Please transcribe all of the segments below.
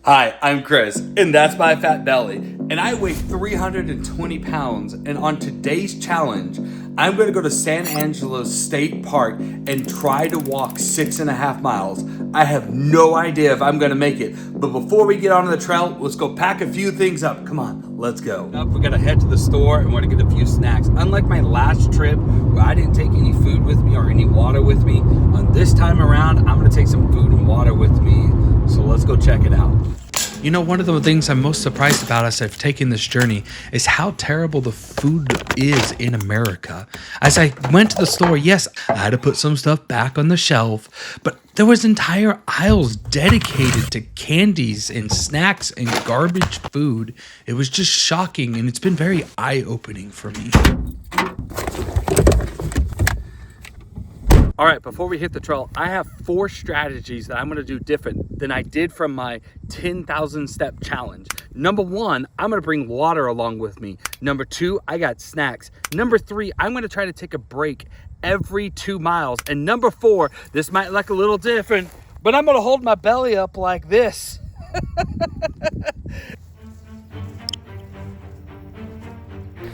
Hi, I'm Chris, and that's my fat belly. And I weigh 320 pounds. And on today's challenge, I'm going to go to San Angelo State Park and try to walk 6.5 miles. I have no idea if I'm going to make it. But before we get onto the trail, let's go pack a few things up. Come on, let's go. We're going to head to the store and we're going to get a few snacks. Unlike my last trip where I didn't take any food with me or any water with me, on this time around, I'm going to take some food and water with me. So let's go check it out. You know, one of the things I'm most surprised about as I've taken this journey is how terrible the food is in America. As I went to the store, yes, I had to put some stuff back on the shelf, but there was entire aisles dedicated to candies and snacks and garbage food. It was just shocking, and it's been very eye-opening for me. All right, before we hit the trail, I have 4 strategies that I'm gonna do different than I did from my 10,000 step challenge. Number 1, I'm gonna bring water along with me. Number 2, I got snacks. Number 3, I'm gonna try to take a break every 2 miles. And number 4, this might look a little different, but I'm gonna hold my belly up like this.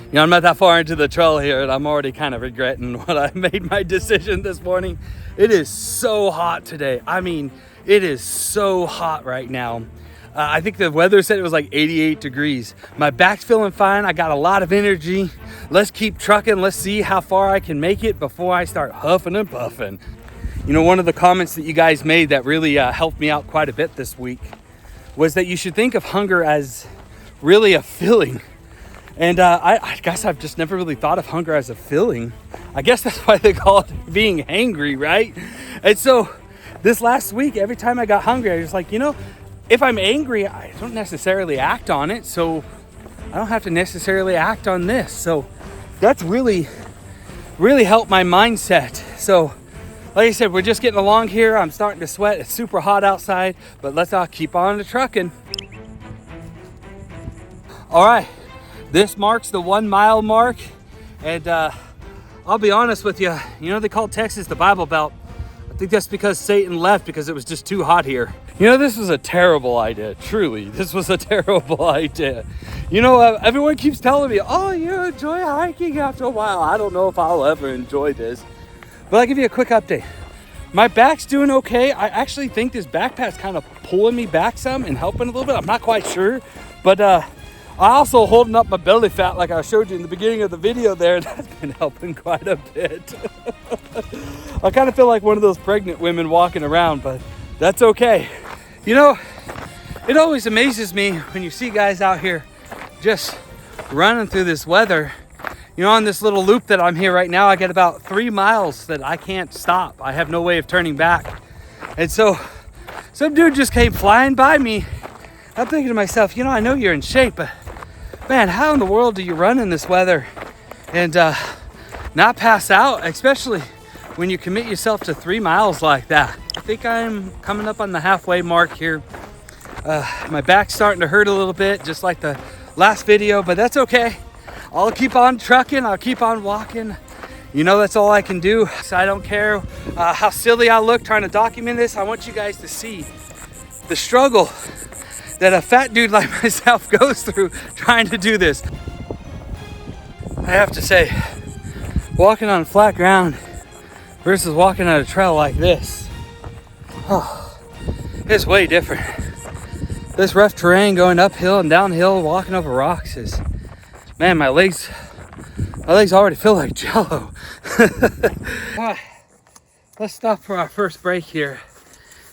You know, I'm not that far into the trail here, and I'm already kind of regretting what I made my decision this morning. It is so hot today. I mean, it is so hot right now. I think the weather said it was like 88 degrees. My back's feeling fine. I got a lot of energy. Let's keep trucking. Let's see how far I can make it before I start huffing and puffing. You know, one of the comments that you guys made that really helped me out quite a bit this week was that you should think of hunger as really a feeling. And I guess I've just never really thought of hunger as a feeling. I guess that's why they call it being hangry, right? And so this last week, every time I got hungry, I was like, you know, if I'm angry, I don't necessarily act on it. So I don't have to necessarily act on this. So that's really helped my mindset. So like I said, we're just getting along here. I'm starting to sweat. It's super hot outside, but let's keep on the trucking. All right. This marks the 1 mile mark, and I'll be honest with you, you know they call Texas the Bible Belt. I think that's because Satan left because it was just too hot here. You know, this was a terrible idea, truly. This was a terrible idea. You know, everyone keeps telling me, oh, you enjoy hiking after a while. I don't know if I'll ever enjoy this. But I'll give you a quick update. My back's doing okay. I actually think this backpack's kind of pulling me back some and helping a little bit. I'm not quite sure, but I also holding up my belly fat like I showed you in the beginning of the video there. That's been helping quite a bit. I kind of feel like one of those pregnant women walking around, but that's okay. You know, it always amazes me when you see guys out here just running through this weather. You know, on this little loop that I'm here right now, I get about 3 miles that I can't stop. I have no way of turning back. And so some dude just came flying by me. I'm thinking to myself, you know, I know you're in shape, but man, how in the world do you run in this weather and not pass out, especially when you commit yourself to 3 miles like that? I think I'm coming up on the halfway mark here. My back's starting to hurt a little bit, just like the last video, but that's okay. I'll keep on trucking. I'll keep on walking. You know, that's all I can do. So I don't care how silly I look trying to document this. I want you guys to see the struggle that a fat dude like myself goes through trying to do this. I have to say, walking on flat ground versus walking on a trail like this, it's way different. This rough terrain going uphill and downhill, walking over rocks is, man, my legs already feel like jello. Let's stop for our first break here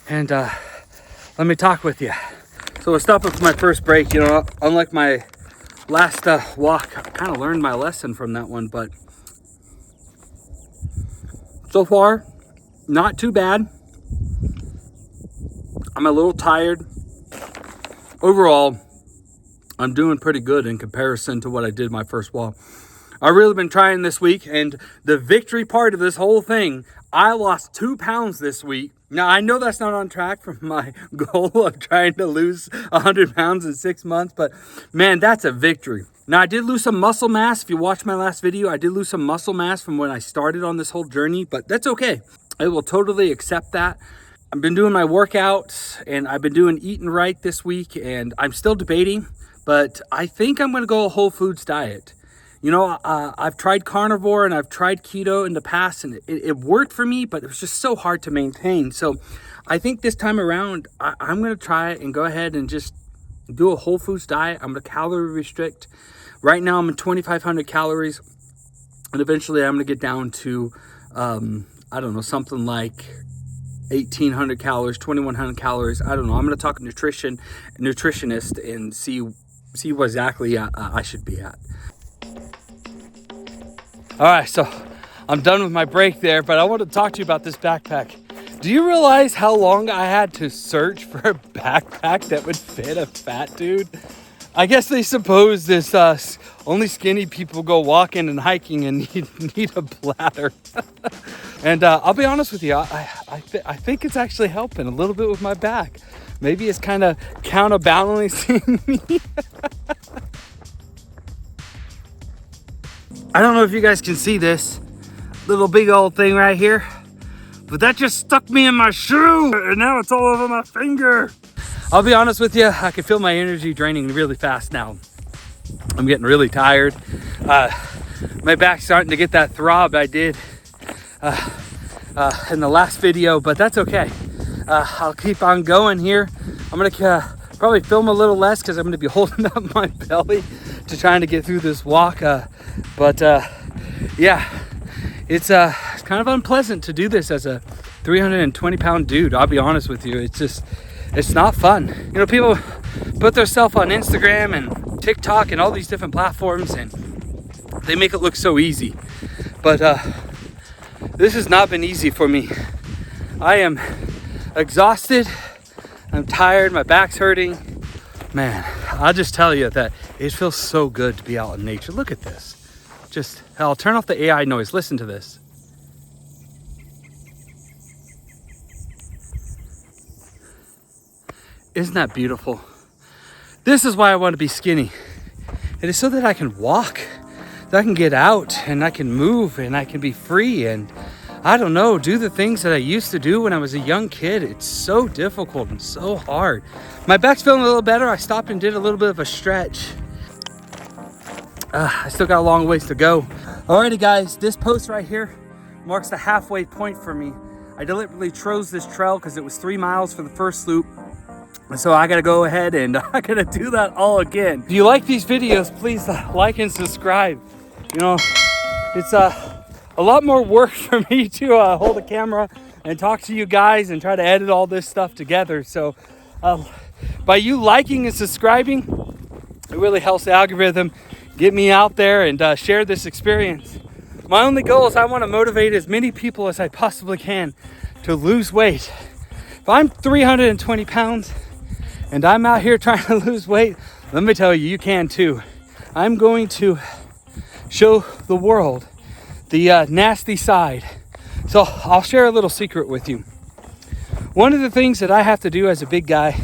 and let me talk with you. So we're stopping for my first break. You know, unlike my last walk, I kind of learned my lesson from that one, but so far, not too bad. I'm a little tired. Overall, I'm doing pretty good in comparison to what I did my first walk. I've really been trying this week, and the victory part of this whole thing, I lost 2 pounds this week. Now, I know that's not on track for my goal of trying to lose 100 pounds in 6 months, but man, that's a victory. Now, I did lose some muscle mass. If you watched my last video, I did lose some muscle mass from when I started on this whole journey, but that's okay. I will totally accept that. I've been doing my workouts and I've been doing eating right this week, and I'm still debating, but I think I'm going to go a whole foods diet. You know, I've tried carnivore and I've tried keto in the past, and it worked for me, but it was just so hard to maintain. So I think this time around, I'm going to try and go ahead and just do a whole foods diet. I'm going to calorie restrict. Right now I'm at 2,500 calories, and eventually I'm going to get down to, I don't know, something like 1,800 calories, 2,100 calories. I don't know. I'm going to talk to nutritionist and see what exactly I should be at. All right, so I'm done with my break there, but I want to talk to you about this backpack. Do you realize how long I had to search for a backpack that would fit a fat dude? I guess they suppose this only skinny people go walking and hiking and need a bladder. And I'll be honest with you, I think it's actually helping a little bit with my back. Maybe it's kind of counterbalancing me. I don't know if you guys can see this little big old thing right here, but that just stuck me in my shoe and now it's all over my finger. I'll be honest with you, I can feel my energy draining really fast now. I'm getting really tired. My back's starting to get that throb I did in the last video, but that's okay. I'll keep on going here. I'm gonna probably film a little less because I'm gonna be holding up my belly to trying to get through this walk. But yeah, it's kind of unpleasant to do this as a 320-pound dude. I'll be honest with you. It's not fun. You know, people put themselves on Instagram and TikTok and all these different platforms and they make it look so easy. But this has not been easy for me. I am exhausted. I'm tired. My back's hurting. Man, I'll just tell you that it feels so good to be out in nature. Look at this. I'll turn off the AI noise. Listen to this. Isn't that beautiful? This is why I want to be skinny. It is so that I can walk, that I can get out and I can move and I can be free and I don't know, do the things that I used to do when I was a young kid. It's so difficult and so hard. My back's feeling a little better. I stopped and did a little bit of a stretch. I still got a long ways to go. Alrighty guys, this post right here marks the halfway point for me. I deliberately chose this trail because it was 3 miles for the first loop. So I gotta go ahead and I gotta do that all again. If you like these videos, please like and subscribe. You know, it's a lot more work for me to hold a camera and talk to you guys and try to edit all this stuff together. So by you liking and subscribing, it really helps the algorithm get me out there and share this experience. My only goal is I want to motivate as many people as I possibly can to lose weight. If I'm 320 pounds and I'm out here trying to lose weight, let me tell you, you can too. I'm going to show the world the nasty side. So I'll share a little secret with you. One of the things that I have to do as a big guy,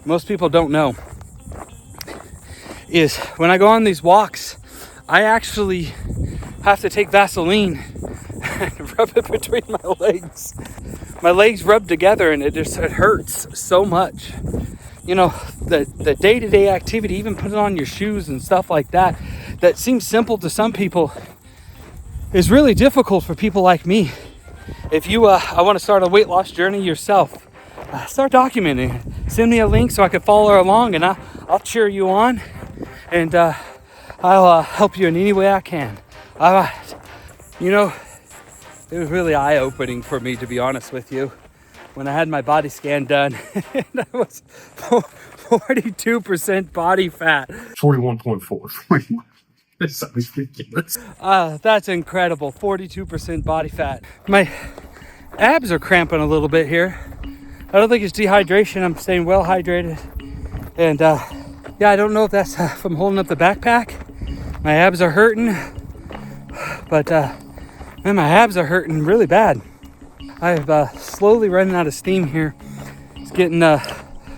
most people don't know, is when I go on these walks, I actually have to take Vaseline and rub it between my legs. My legs rub together and it hurts so much. You know, the day-to-day activity, even putting on your shoes and stuff like that, that seems simple to some people, is really difficult for people like me. If you I want to start a weight loss journey yourself, start documenting it. Send me a link so I can follow along and I'll cheer you on and I'll help you in any way I can. You know, it was really eye-opening for me, to be honest with you, when I had my body scan done and I was 42% body fat. 41.4. That sounds ridiculous. That's incredible. 42% body fat. My abs are cramping a little bit here. I don't think it's dehydration. I'm staying well hydrated. And yeah, I don't know if that's from holding up the backpack. My abs are hurting. But man, my abs are hurting really bad. I've slowly running out of steam here. It's getting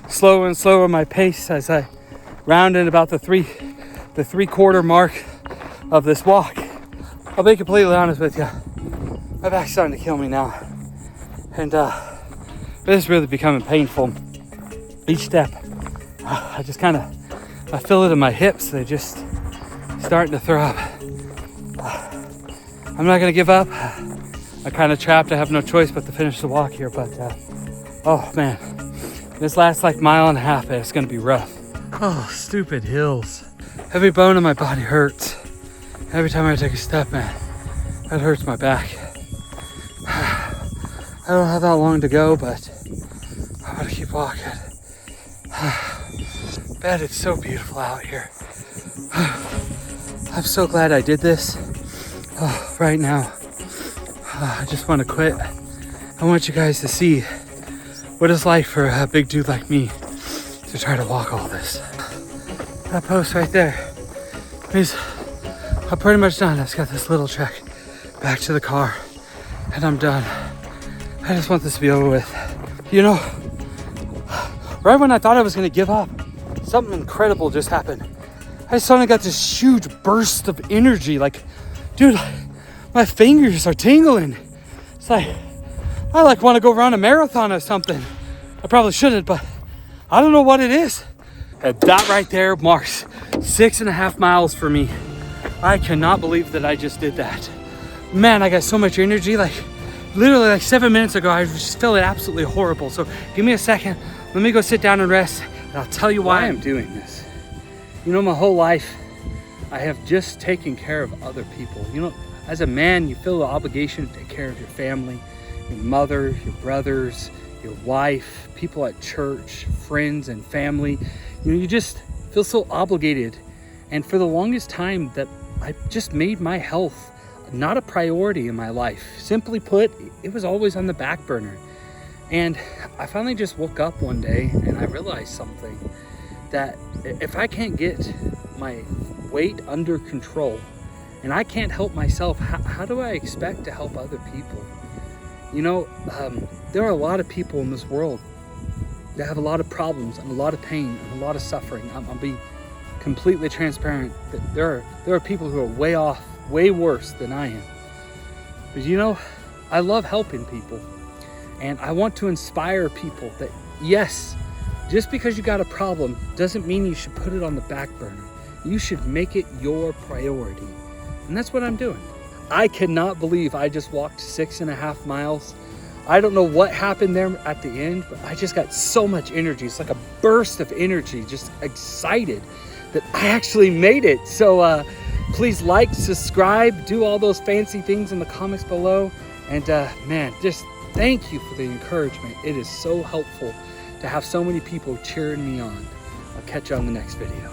slower and slower my pace as I round in about the three-quarter mark of this walk. I'll be completely honest with you. My back's starting to kill me now. And But it's really becoming painful. Each step, I just kind of, I feel it in my hips. They're just starting to throb. I'm not gonna give up. I'm kind of trapped. I have no choice but to finish the walk here. But oh man, this last like mile and a half, it's gonna be rough. Oh, stupid hills. Every bone in my body hurts. Every time I take a step, man, that hurts my back. I don't have that long to go, but I'm gonna keep walking. Bet it's so beautiful out here. I'm so glad I did this. Oh, right now, I just want to quit. I want you guys to see what it's like for a big dude like me to try to walk all this. That post right there means I'm pretty much done. I just got this little trek back to the car and I'm done. I just want this to be over with. You know, right when I thought I was gonna give up, something incredible just happened. I suddenly got this huge burst of energy. Like, dude, my fingers are tingling. It's like, I like want to go run a marathon or something. I probably shouldn't, but I don't know what it is. And that right there marks 6.5 miles for me. I cannot believe that I just did that. Man, I got so much energy. Like, literally like 7 minutes ago, I was just feeling absolutely horrible. So give me a second. Let me go sit down and rest. And I'll tell you why I'm doing this. You know, my whole life, I have just taken care of other people. You know, as a man, you feel the obligation to take care of your family, your mother, your brothers, your wife, people at church, friends and family. You know, you just feel so obligated. And for the longest time that I just made my health not a priority in my life. Simply put, it was always on the back burner. And I finally just woke up one day and I realized something, that if I can't get my weight under control and I can't help myself, how do I expect to help other people? You know, there are a lot of people in this world that have a lot of problems and a lot of pain and a lot of suffering. I'll be completely transparent that there are people who are way worse than I am. But you know, I love helping people and I want to inspire people that yes, just because you got a problem doesn't mean you should put it on the back burner. You should make it your priority. And that's what I'm doing. I cannot believe I just walked 6.5 miles. I don't know what happened there at the end, but I just got so much energy. It's like a burst of energy, just excited that I actually made it. So please like, subscribe, do all those fancy things in the comments below. And man, just thank you for the encouragement. It is so helpful to have so many people cheering me on. I'll catch you on the next video.